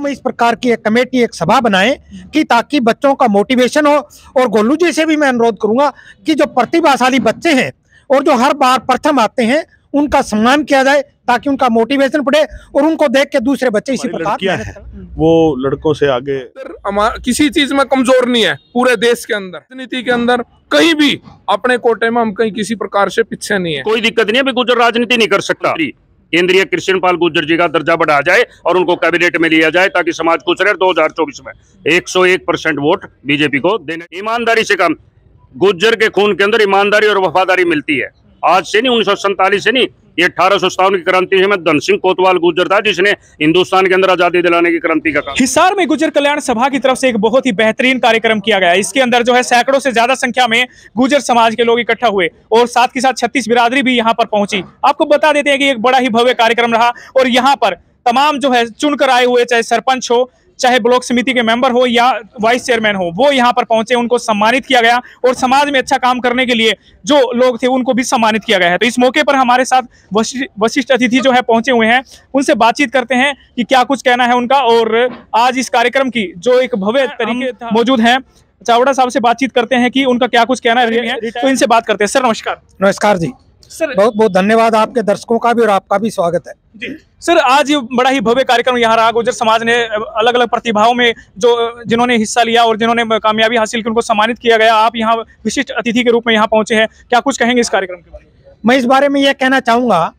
में इस प्रकार की एक कमेटी, एक सभा बनाएं कि ताकि बच्चों का मोटिवेशन हो। और गोलू जी से भी मैं अनुरोध करूंगा कि जो प्रतिभाशाली बच्चे हैं और जो हर बार प्रथम आते हैं उनका सम्मान किया जाए, ताकि उनका मोटिवेशन बढ़े और उनको देख के दूसरे बच्चे इसी प्रकार क्या है वो लड़कों से आगे किसी चीज में कमजोर नहीं है। पूरे देश के अंदर, राजनीति के अंदर कहीं भी अपने कोटे में हम कहीं किसी प्रकार से पीछे नहीं है। कोई दिक्कत नहीं है, गुर्जर राजनीति नहीं कर सकता। केंद्रीय कृष्णपाल गुर्जर जी का दर्जा बढ़ाया जाए और उनको कैबिनेट में लिया जाए ताकि समाज खुश रहे। 2024 में 101% वोट बीजेपी को देने। ईमानदारी से काम, गुर्जर के खून के अंदर ईमानदारी और वफादारी मिलती है। आज से नहीं, 1947 से नहीं, ये 1857 की क्रांति में धन सिंह कोतवाल गुर्जर था जिसने हिंदुस्तान के अंदर आजादी दिलाने की क्रांति का काम। हिसार में गुर्जर कल्याण सभा की तरफ से एक बहुत ही बेहतरीन कार्यक्रम किया गया। इसके अंदर जो है सैकड़ों से ज्यादा संख्या में गुर्जर समाज के लोग इकट्ठा हुए और साथ के साथ 36 बिरादरी भी यहाँ पर पहुंची। आपको बता देते हैं कि एक बड़ा ही भव्य कार्यक्रम रहा और यहाँ पर तमाम जो है चुनकर आए हुए, चाहे सरपंच हो, चाहे ब्लॉक समिति के मेंबर हो या वाइस चेयरमैन हो, वो यहाँ पर पहुंचे, उनको सम्मानित किया गया और समाज में अच्छा काम करने के लिए जो लोग थे उनको भी सम्मानित किया गया है। तो इस मौके पर हमारे साथ वशिष्ठ अतिथि जो है पहुंचे हुए हैं, उनसे बातचीत करते हैं कि क्या कुछ कहना है उनका। और आज इस कार्यक्रम की जो एक भव्य तरीके मौजूद है, चावड़ा साहब से बातचीत करते हैं कि उनका क्या कुछ कहना है, तो इनसे बात करते हैं। सर नमस्कार। नमस्कार जी सर, बहुत बहुत धन्यवाद। आपके दर्शकों का भी और आपका भी स्वागत है जी। सर, आज बड़ा ही भव्य कार्यक्रम यहाँ रहा। गुर्जर समाज ने अलग अलग प्रतिभाओं में जो जिन्होंने हिस्सा लिया और जिन्होंने कामयाबी हासिल की उनको सम्मानित किया गया। आप यहाँ विशिष्ट अतिथि के रूप में यहाँ पहुंचे हैं, क्या कुछ कहेंगे इस कार्यक्रम के बारे में? मैं इस बारे में ये कहना चाहूंगा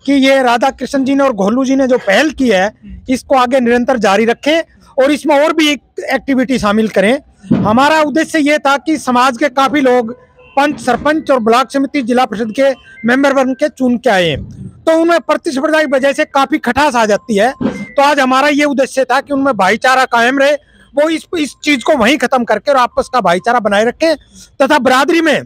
कि ये राधा कृष्ण जी ने और गोलू जी ने जो पहल की है, इसको आगे निरंतर जारी रखें और इसमें और भी एक्टिविटी शामिल करें। हमारा उद्देश्य ये था कि समाज के काफी लोग पंच, सरपंच और ब्लॉक समिति, जिला परिषद के मेंबर बन के चुन के आए, तो उनमें प्रतिस्पर्धा की वजह से काफी खटास आ जाती है। तो आज हमारा ये उद्देश्य था कि उनमें भाईचारा कायम रहे, वो इस चीज को वहीं खत्म करके और आपस का भाईचारा बनाए रखें तथा बिरादरी में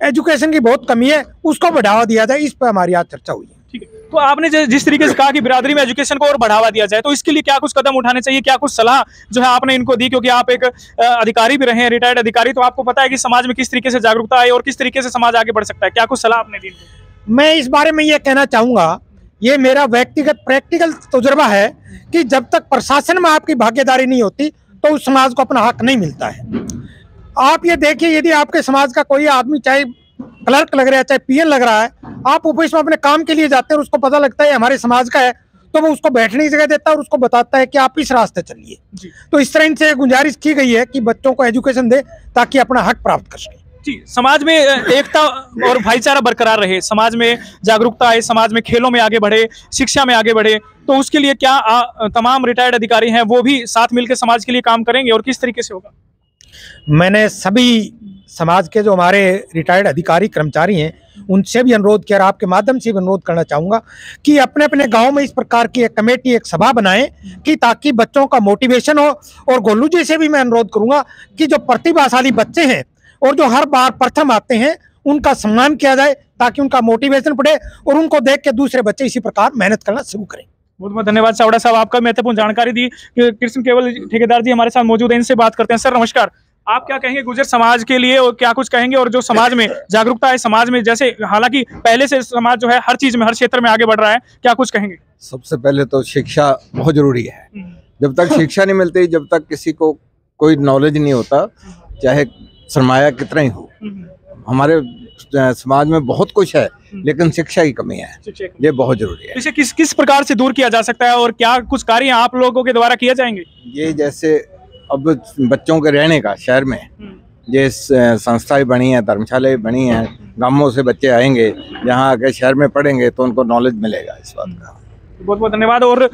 एजुकेशन की बहुत कमी है उसको बढ़ावा दिया जाए। इस पर हमारी आज चर्चा हुई है। ठीक है, तो आपने जिस तरीके से कहा कि बिरादरी में एजुकेशन को और बढ़ावा दिया जाए, तो इसके लिए क्या कुछ कदम उठाने चाहिए, क्या कुछ सलाह जो है आपने इनको दी? क्योंकि आप एक अधिकारी भी रहे हैं, रिटायर्ड अधिकारी, तो आपको पता है कि समाज में किस तरीके से जागरूकता आए और किस तरीके से समाज आगे बढ़ सकता है। क्या कुछ सलाह आपने दी? मैं इस बारे में ये कहना चाहूंगा, ये मेरा व्यक्तिगत प्रैक्टिकल तजुर्बा है कि जब तक प्रशासन में आपकी भागीदारी नहीं होती तो उस समाज को अपना हक नहीं मिलता है। आप ये देखिए, यदि आपके समाज का कोई आदमी, चाहे क्लर्क लग रहा है चाहे पीएन लग रहा है, आप ऑफिस में अपने काम के लिए जाते हैं और उसको पता लगता है हमारे समाज का है, तो वो उसको बैठने की जगह देता है और उसको बताता है कि आप इस रास्ते चलिए। तो इस तरह इनसे गुजारिश की गई है कि बच्चों को एजुकेशन दे ताकि अपना हक प्राप्त कर सके। जी, समाज में एकता और भाईचारा बरकरार रहे, समाज में जागरूकता आए, समाज में खेलों में आगे बढ़े, शिक्षा में आगे बढ़े, तो उसके लिए क्या तमाम रिटायर्ड अधिकारी हैं वो भी साथ मिलकर समाज के लिए काम करेंगे और किस तरीके से होगा? मैंने सभी समाज के जो हमारे रिटायर्ड अधिकारी कर्मचारी हैं उनसे भी अनुरोध किया और आपके माध्यम से भी अनुरोध करना चाहूँगा कि अपने अपने गांव में इस प्रकार की एक कमेटी, एक सभा बनाएं कि ताकि बच्चों का मोटिवेशन हो। और गोलू जी से भी मैं अनुरोध करूँगा कि जो प्रतिभाशाली बच्चे हैं और जो हर बार प्रथम आते हैं उनका सम्मान किया जाए ताकि उनका मोटिवेशन बढ़े और उनको देख के दूसरे बच्चे इसी प्रकार मेहनत करना शुरू करें। बहुत बहुत धन्यवाद चावड़ा साहब, आपका महत्वपूर्ण जानकारी दी। कृष्ण केवल ठेकेदार जी हमारे साथ मौजूद हैं, इनसे बात करते हैं। सर नमस्कार, आप क्या कहेंगे गुर्जर समाज के लिए और क्या कुछ कहेंगे? और जो समाज में जागरूकता है, समाज में जैसे हालांकि पहले से समाज जो है हर चीज में, हर क्षेत्र में आगे बढ़ रहा है, क्या कुछ कहेंगे? सबसे पहले तो शिक्षा बहुत जरूरी है। जब तक शिक्षा नहीं मिलती, जब तक किसी को कोई नॉलेज नहीं होता, चाहे सरमाया कितना ही हो। हमारे समाज में बहुत कुछ है लेकिन शिक्षा की कमी है, ये बहुत जरूरी है। इसे किस प्रकार से दूर किया जा सकता है और क्या कुछ कार्य आप लोगों के द्वारा किए जाएंगे? ये जैसे अब बच्चों के रहने का शहर में ये संस्थाएं बनी है, धर्मशालाएं बनी हैं, गांवों से बच्चे आएंगे, यहाँ आके शहर में पढ़ेंगे तो उनको नॉलेज मिलेगा इस बात का। बहुत बहुत धन्यवाद। और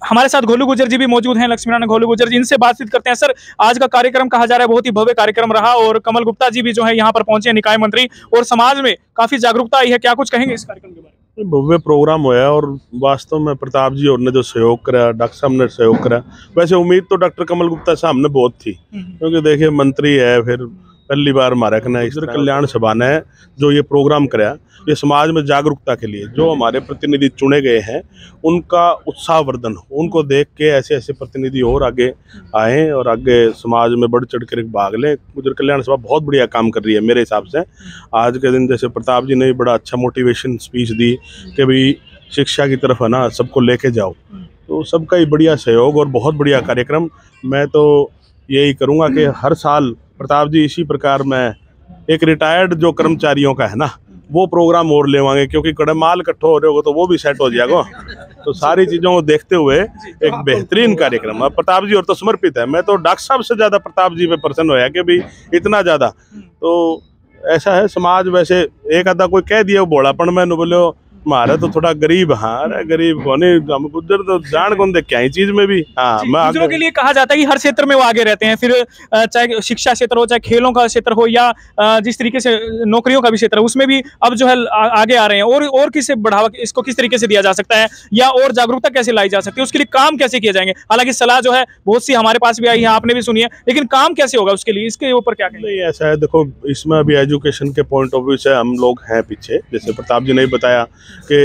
हमारे साथ गोलू गुर्जर जी भी मौजूद हैं, लक्ष्मीनारायण गोलू गुर्जर जी, इनसे बातचीत करते हैं। सर, आज का कार्यक्रम कहा जा रहा है बहुत ही भव्य कार्यक्रम रहा और कमल गुप्ता जी भी जो है यहाँ पर पहुंचे, निकाय मंत्री, और समाज में काफी जागरूकता आई है, क्या कुछ कहेंगे इस कार्यक्रम के बारे में? भव्य प्रोग्राम हुआ और वास्तव में प्रताप जी और ने जो सहयोग करा, डॉक्टर साहब ने सहयोग करा। वैसे उम्मीद तो डॉक्टर कमल गुप्ता साहब ने बहुत थी, क्योंकि देखिए मंत्री है, फिर पहली बार हमारा कहना है कल्याण सभा ने जो ये प्रोग्राम कराया, ये समाज में जागरूकता के लिए जो हमारे प्रतिनिधि चुने गए हैं उनका उत्साहवर्धन हो, उनको देख के ऐसे ऐसे प्रतिनिधि और आगे आए और आगे समाज में बढ़ चढ़ कर भाग लें। गुर्जर कल्याण सभा बहुत बढ़िया काम कर रही है मेरे हिसाब से। आज के दिन जैसे प्रताप जी ने भी बड़ा अच्छा मोटिवेशन स्पीच दी कि भाई शिक्षा की तरफ है ना सबको लेके जाओ, तो सबका ही बढ़िया सहयोग और बहुत बढ़िया कार्यक्रम। मैं तो यही करूँगा कि हर साल प्रताप जी इसी प्रकार मैं एक रिटायर्ड जो कर्मचारियों का है ना वो प्रोग्राम और लेवांगे, क्योंकि कड़े माल इकट्ठो हो रहे होगा तो वो भी सेट हो जाएगा। तो सारी चीज़ों को देखते हुए एक बेहतरीन कार्यक्रम अब प्रताप जी और तो समर्पित है। मैं तो डॉक्टर साहब से ज़्यादा प्रताप जी पे प्रसन्न होया कि भी इतना ज़्यादा। तो ऐसा है समाज, वैसे एक आधा कोई कह दिया वो बोलापन में बोलो हमारा तो थोड़ा गरीब, हाँ अरे गरीब कोने हम गुजर तो जान कौन दे क्या ही चीज में भी। हाँ गुजरों के लिए कहा जाता है कि हर क्षेत्र में वो आगे रहते हैं, फिर चाहे शिक्षा क्षेत्र हो, चाहे खेलों का क्षेत्र हो, या जिस तरीके से नौकरियों का भी क्षेत्र है, उसमें भी अब जो है आगे आ रहे हैं। और किसे बढ़ावा, इसको किस तरीके से दिया जा सकता है या और जागरूकता कैसे लाई जा सकती है, उसके लिए काम कैसे किए जाएंगे। हालांकि सलाह जो है बहुत सी हमारे पास भी आई है, आपने भी सुनी है, लेकिन काम कैसे होगा उसके लिए, इसके ऊपर क्या कहेंगे? नहीं ऐसा है, देखो इसमें अभी एजुकेशन के पॉइंट ऑफ व्यू से हम लोग हैं पीछे। जैसे प्रताप जी ने बताया कि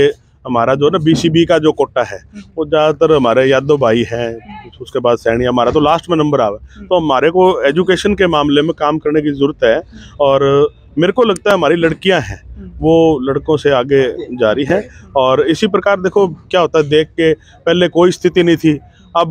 हमारा जो ना बीसीबी का जो कोटा है वो ज़्यादातर हमारे यादव भाई हैं, उसके बाद सैनी हमारा तो लास्ट में नंबर आवे। तो हमारे को एजुकेशन के मामले में काम करने की ज़रूरत है। और मेरे को लगता है हमारी लड़कियां हैं वो लड़कों से आगे जा रही हैं। और इसी प्रकार देखो क्या होता है, देख के पहले कोई स्थिति नहीं थी, अब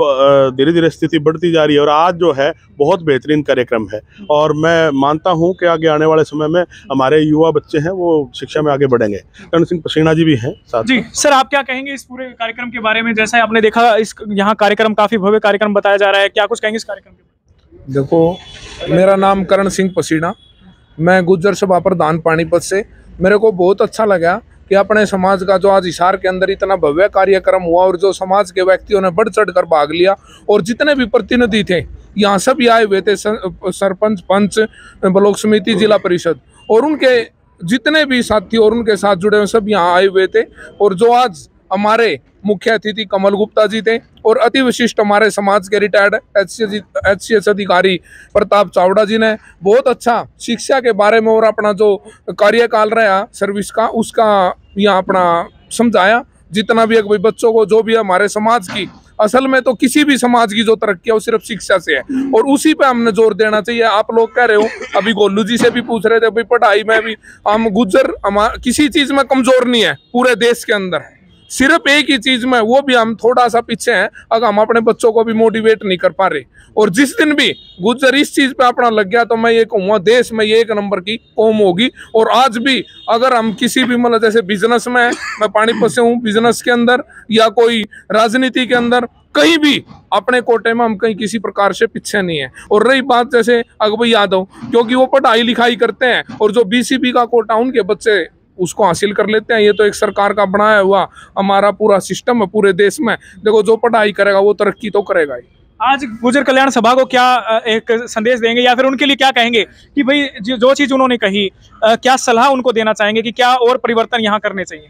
धीरे धीरे स्थिति बढ़ती जा रही है। और आज जो है बहुत बेहतरीन कार्यक्रम है और मैं मानता हूं कि आगे आने वाले समय में हमारे युवा बच्चे हैं वो शिक्षा में आगे बढ़ेंगे। करण सिंह पसीना जी भी हैं साथ। जी सर, आप क्या कहेंगे इस पूरे कार्यक्रम के बारे में? जैसा आपने देखा इस यहाँ कार्यक्रम काफी भव्य कार्यक्रम बताया जा रहा है, क्या कुछ कहेंगे इस कार्यक्रम के? देखो मेरा नाम करण सिंह पसीना, मैं गुज्जर सभा प्रधान पानीपत से। मेरे को बहुत अच्छा लगा कि अपने समाज का जो आज हिसार के अंदर इतना भव्य कार्यक्रम हुआ और जो समाज के व्यक्तियों ने बढ़ चढ़ कर भाग लिया और जितने भी प्रतिनिधि थे यहाँ सब आए हुए थे, सरपंच, पंच, ब्लॉक समिति, जिला परिषद और उनके जितने भी साथी और उनके साथ जुड़े हुए सब यहाँ आए हुए थे। और जो आज हमारे मुख्य अतिथि कमल गुप्ता जी थे और अति विशिष्ट हमारे समाज के रिटायर्ड HCS अधिकारी प्रताप चावड़ा जी ने बहुत अच्छा शिक्षा के बारे में और अपना जो कार्यकाल रहा सर्विस का उसका यहाँ अपना समझाया। जितना भी भाई बच्चों को जो भी हमारे समाज की, असल में तो किसी भी समाज की जो तरक्की है वो सिर्फ शिक्षा से है और उसी पे हमने जोर देना चाहिए। आप लोग कह रहे हो, अभी गोलू जी से भी पूछ रहे थे, भाई पढ़ाई में भी हम गुज्जर किसी चीज में कमजोर नहीं है पूरे देश के अंदर, सिर्फ एक ही चीज में वो भी हम थोड़ा सा पीछे हैं। अगर हम अपने बच्चों को भी मोटिवेट नहीं कर पा रहे और जिस दिन भी गुज्जर इस चीज पे अपना लग गया तो मैं ये कहूँगा देश में ये एक नंबर की कौम होगी। और आज भी अगर हम किसी भी मतलब जैसे बिजनेस में, मैं पानीपत से हूँ, बिजनेस के अंदर या कोई राजनीति के अंदर कहीं भी अपने कोटे में हम कहीं किसी प्रकार से पीछे नहीं है। और रही बात जैसे अकबर यादव, क्योंकि वो पढ़ाई लिखाई करते हैं और जो बीसीबी का कोटा उनके बच्चे उसको हासिल कर लेते हैं। ये तो एक सरकार का बनाया हुआ हमारा पूरा सिस्टम है पूरे देश में। देखो जो पढ़ाई करेगा वो तरक्की तो करेगा ही। आज गुज्जर कल्याण सभा को क्या एक संदेश देंगे या फिर उनके लिए क्या कहेंगे कि भाई जो चीज उन्होंने कही, क्या सलाह उनको देना चाहेंगे कि क्या और परिवर्तन यहाँ करने चाहिए?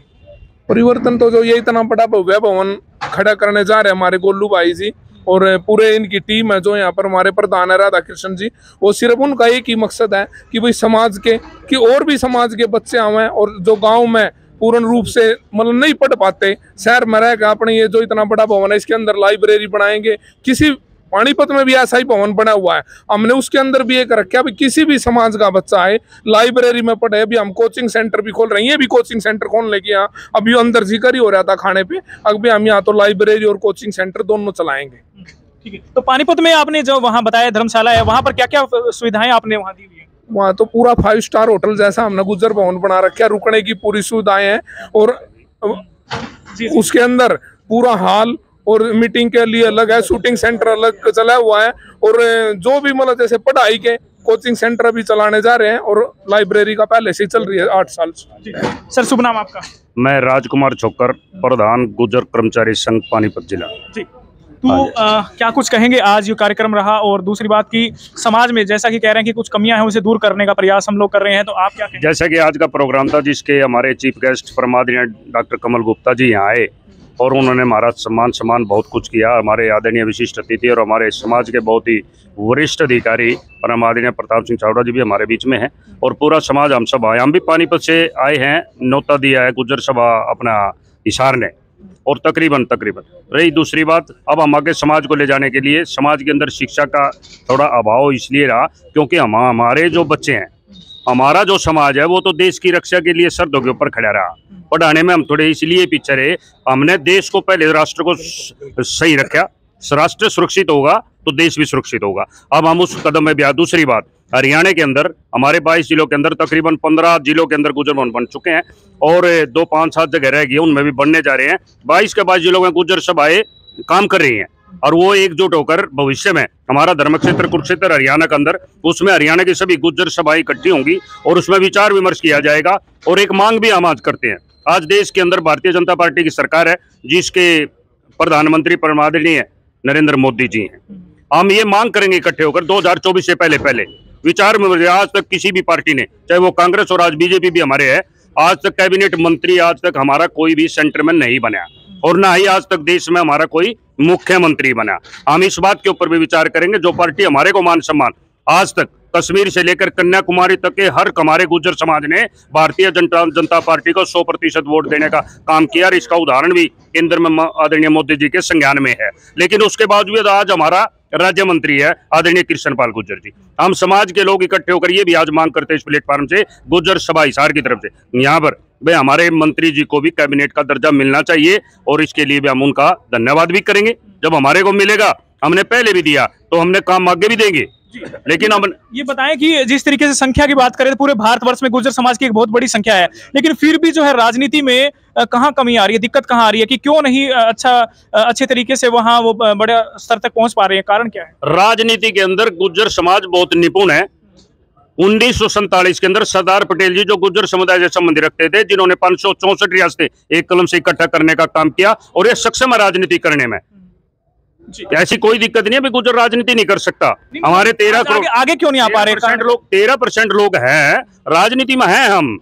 परिवर्तन तो जो ये इतना बड़ा भव्य भवन खड़ा करने जा रहे हैं हमारे गोलू भाई जी और पूरे इनकी टीम है, जो यहाँ पर हमारे प्रधान है राधा कृष्ण जी, वो सिर्फ उनका एक ही मकसद है कि भाई समाज के कि और भी समाज के बच्चे आए और जो गांव में पूर्ण रूप से मतलब नहीं पढ़ पाते, शहर में रहेगा अपने ये जो इतना बड़ा भवन है इसके अंदर लाइब्रेरी बनाएंगे। किसी पानीपत में भी ऐसा ही भवन बना हुआ है, हमने उसके अंदर भी एक रखा है किसी भी समाज का बच्चा आए लाइब्रेरी में पढ़े। अभी हम कोचिंग सेंटर भी खोल रहे हैं, ये भी कोचिंग सेंटर खोलने के यहाँ अभी अंदर जिक्र ही हो रहा था खाने पे, अभी हम यहाँ तो लाइब्रेरी और कोचिंग सेंटर दोनों चलाएंगे। ठीक है, तो पानीपत में आपने जो वहाँ बताया धर्मशाला है, वहाँ पर क्या क्या सुविधाएं आपने वहाँ दी हुई है? वहाँ तो पूरा 5 स्टार होटल जैसा हमने गुज्जर भवन बना रखा है, रुकने की पूरी सुविधाएं हैं और उसके अंदर पूरा हॉल और मीटिंग के लिए अलग है, शूटिंग सेंटर अलग चला हुआ है और जो भी मतलब जैसे पढ़ाई के कोचिंग सेंटर भी चलाने जा रहे हैं और लाइब्रेरी का पहले से चल रही है 8 साल से। सर शुभ नाम आपका? मैं राजकुमार छोकर, प्रधान गुज्जर कर्मचारी संघ पानीपत जिला। जी, तो क्या कुछ कहेंगे? आज ये कार्यक्रम रहा और दूसरी बात की समाज में जैसा कि कह रहे हैं कि कुछ कमियां हैं उसे दूर करने का प्रयास हम लोग कर रहे हैं, तो आप क्या कहेंगे? जैसा कि आज का प्रोग्राम था जिसके हमारे चीफ गेस्ट परमादरणीय डॉक्टर कमल गुप्ता जी यहाँ आए और उन्होंने हमारा सम्मान बहुत कुछ किया। हमारे आदरणीय विशिष्ट अतिथि और हमारे समाज के बहुत ही वरिष्ठ अधिकारी परमादरणीय प्रताप सिंह चावड़ा जी भी हमारे बीच में हैं और पूरा समाज हम सब आए। हम भी पानीपत से आए हैं, न्योता दिया है गुज्जर सभा अपना हिसार ने और तकरीबन रही दूसरी बात, अब हम आगे समाज को ले जाने के लिए समाज के अंदर शिक्षा का थोड़ा अभाव इसलिए रहा क्योंकि हमारे जो बच्चे हैं हमारा जो समाज है वो तो देश की रक्षा के लिए सरहदों के ऊपर खड़ा रहा। पढ़ाने में हम थोड़े इसलिए पीछे रहे, हमने देश को पहले, राष्ट्र को सही रखा। राष्ट्र सुरक्षित होगा तो देश भी सुरक्षित होगा। अब हम उस कदम में भी आए। दूसरी बात, हरियाणा के अंदर हमारे 22 जिलों के अंदर तकरीबन 15 जिलों के अंदर गुर्जर भवन बन चुके हैं और 2, 5, 7 जगह रह गई, उनमें भी बनने जा रहे हैं। 22 के 22 जिलों में गुर्जर सभाएं काम कर रही हैं और वो एकजुट होकर भविष्य में हमारा धर्म क्षेत्र कुरुक्षेत्र हरियाणा के अंदर, उसमें हरियाणा की सभी गुर्जर सभाएं इकट्ठी होंगी और उसमें विचार विमर्श किया जाएगा। और एक मांग भी हम आज करते हैं। आज देश के अंदर भारतीय जनता पार्टी की सरकार है, जिसके प्रधानमंत्री परमादरणीय नरेंद्र मोदी जी हैं। हम ये मांग करेंगे इकट्ठे होकर 2024 से पहले विचार में, आज तक किसी भी पार्टी ने, चाहे वो कांग्रेस और आज बीजेपी भी हमारे है, आज तक कैबिनेट मंत्री आज तक हमारा कोई भी सेंटर में नहीं बना और ना ही आज तक देश में हमारा कोई मुख्यमंत्री बना। हम इस बात के ऊपर भी विचार करेंगे, जो पार्टी हमारे को मान सम्मान आज तक कश्मीर से लेकर कन्याकुमारी तक के हर हमारे गुर्जर समाज ने भारतीय जनता पार्टी को 100% वोट देने का काम किया और इसका उदाहरण भी केंद्र में आदरणीय मोदी जी के संज्ञान में है। लेकिन उसके बावजूद आज हमारा राज्य मंत्री है आदरणीय कृष्ण पाल गुर्जर जी। हम समाज के लोग इकट्ठे होकर ये भी आज मांग करते हैं इस प्लेटफॉर्म से, गुर्जर सभा हिसार की तरफ से, यहाँ पर भाई हमारे मंत्री जी को भी कैबिनेट का दर्जा मिलना चाहिए और इसके लिए भी हम उनका धन्यवाद भी करेंगे। जब हमारे को मिलेगा, हमने पहले भी दिया तो हमने काम आगे भी देंगे। लेकिन हम ये बताएं कि जिस तरीके से संख्या की बात करें तो पूरे भारतवर्ष में गुर्जर समाज की एक बहुत बड़ी संख्या है, लेकिन फिर भी जो है राजनीति में कहाँ कमी आ रही है, दिक्कत कहाँ आ रही है कि क्यों नहीं अच्छे तरीके से वहाँ वो बड़े स्तर तक पहुंच पा रहे हैं? कारण क्या है? राजनीति के अंदर गुर्जर समाज बहुत निपुण है। 1947 के अंदर सरदार पटेल जी जो गुर्जर समुदाय से संबंध रखते थे, जिन्होंने 564 रियासतें एक कलम से इकट्ठा करने का काम किया और ये सक्षम है राजनीति करने में। ऐसी कोई दिक्कत नहीं है, गुर्जर राजनीति नहीं कर सकता। हमारे 13 करोड़ आगे क्यों नहीं आ पा रहे? 13% लोग हैं राजनीति में हैं हम,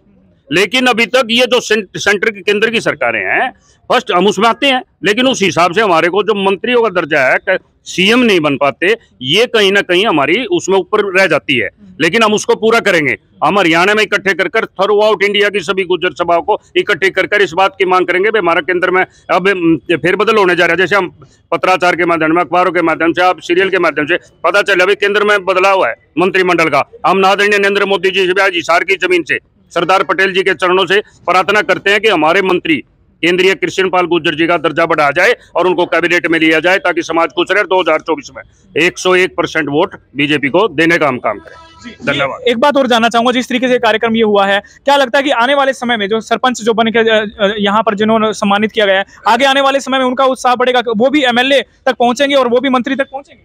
लेकिन अभी तक ये जो सेंटर की केंद्र की सरकारें हैं, फर्स्ट हम उसमें आते हैं, लेकिन उस हिसाब से हमारे को जो मंत्रियों का दर्जा है, सीएम नहीं बन पाते, ये कहीं ना कहीं हमारी उसमें ऊपर रह जाती है। लेकिन हम उसको पूरा करेंगे। हम हरियाणा में इकट्ठे कर थ्रू आउट इंडिया की सभी गुर्जर सभाओं को इकट्ठे कर इस बात की मांग करेंगे भाई हमारा केंद्र में अब फेरबदल होने जा रहा है। जैसे हम पत्राचार के माध्यम में, अखबारों के माध्यम से, आप सीरियल के माध्यम से पता चला अभी केंद्र में बदलाव है मंत्रिमंडल का। हम आदरणीय नरेंद्र मोदी जी से भी आज हिसार की जमीन से सरदार पटेल जी के चरणों से प्रार्थना करते हैं कि हमारे मंत्री केंद्रीय कृष्ण पाल गुर्जर जी का दर्जा बढ़ाया जाए और उनको कैबिनेट में लिया जाए ताकि समाज खुश रहे। 2024 में 101% वोट बीजेपी को देने का हम काम करें। धन्यवाद। एक बात और जानना चाहूंगा, जिस तरीके से कार्यक्रम ये हुआ है, क्या लगता है कि आने वाले समय में जो सरपंच जो बन के यहाँ पर जिन्होंने सम्मानित किया गया है, आगे आने वाले समय में उनका उत्साह बढ़ेगा, वो भी एमएलए तक पहुंचेंगे और वो भी मंत्री तक पहुंचेंगे?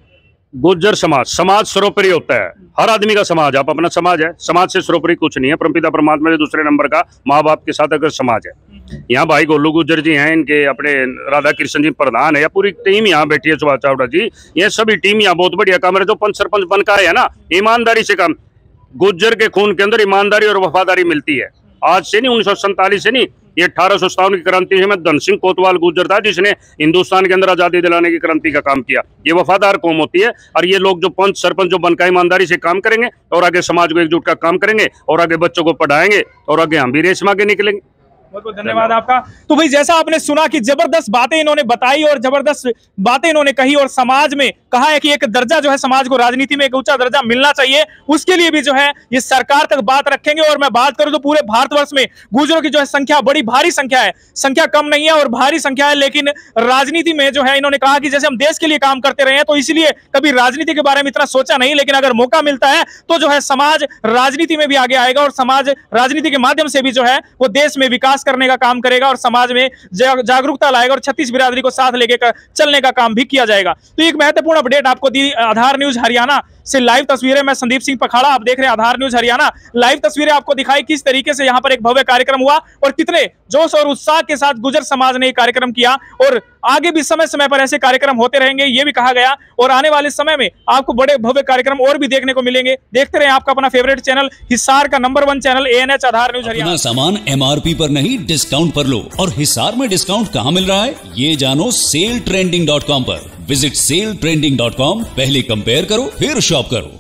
गुर्जर समाज सर्वोपरि होता है। हर आदमी का समाज, आप अपना समाज है, समाज से सर्वोपरि कुछ नहीं है। परमपिता परमात्मा से दूसरे नंबर का माँ बाप के साथ अगर समाज है। यहाँ भाई गोलू गुर्जर जी हैं, इनके अपने राधा कृष्ण जी प्रधान है, या पूरी टीम यहाँ बैठी है, सुभाष चावड़ा जी, ये सभी टीम यहाँ बहुत बढ़िया काम है। जो पंच सरपंच बन का है ना, ईमानदारी से काम, गुर्जर के खून के अंदर ईमानदारी और वफादारी मिलती है। आज से नहीं, 1947 से नहीं, ये 1857 की क्रांति में धन सिंह कोतवाल गुर्जर था जिसने हिंदुस्तान के अंदर आजादी दिलाने की क्रांति का काम किया। ये वफादार कौम होती है और ये लोग जो पंच सरपंच जो बनकर ईमानदारी से काम करेंगे और आगे समाज को एकजुट का काम करेंगे और आगे बच्चों को पढ़ाएंगे और आगे हम भी रेस में आगे निकलेंगे। बहुत बहुत धन्यवाद आपका। तो भाई जैसा आपने सुना कि जबरदस्त बातें इन्होंने बताई और जबरदस्त बातें इन्होंने कही और समाज में कहा है कि एक दर्जा जो है समाज को राजनीति में एक ऊंचा दर्जा मिलना चाहिए, उसके लिए भी जो है ये सरकार तक बात रखेंगे। और मैं बात करूं तो पूरे भारतवर्ष में गुर्जरों की जो है संख्या बड़ी भारी संख्या है, संख्या कम नहीं है और भारी संख्या है। लेकिन राजनीति में जो है इन्होंने कहा कि जैसे हम देश के लिए काम करते रहे हैं तो इसलिए कभी राजनीति के बारे में इतना सोचा नहीं, लेकिन अगर मौका मिलता है तो जो है समाज राजनीति में भी आगे आएगा और समाज राजनीति के माध्यम से भी जो है वो देश में विकास करने का काम करेगा और समाज में जागरूकता लाएगा और 36 बिरादरी को साथ लेकर चलने का काम भी किया जाएगा। तो एक महत्वपूर्ण अपडेट आपको दी आधार न्यूज हरियाणा से लाइव तस्वीरें। मैं संदीप सिंह पखाड़ा, आप देख रहे हैं आधार न्यूज हरियाणा। लाइव तस्वीरें आपको दिखाई किस तरीके से यहाँ पर एक भव्य कार्यक्रम हुआ और कितने जोश और उत्साह के साथ गुर्जर समाज ने ये कार्यक्रम किया और आगे भी समय समय पर ऐसे कार्यक्रम होते रहेंगे, ये भी कहा गया। और आने वाले समय में आपको बड़े भव्य कार्यक्रम और भी देखने को मिलेंगे। देखते रहे आपका अपना फेवरेट चैनल, हिसार का नंबर 1 चैनल ANH आधार न्यूज हरियाणा। सामान MRP पर नहीं, डिस्काउंट पर लो। और हिसार में डिस्काउंट कहाँ मिल रहा है ये जानो SaleTrending.com पर। Visit SaleTrending.com। पहले कंपेयर करो फिर शॉप करो।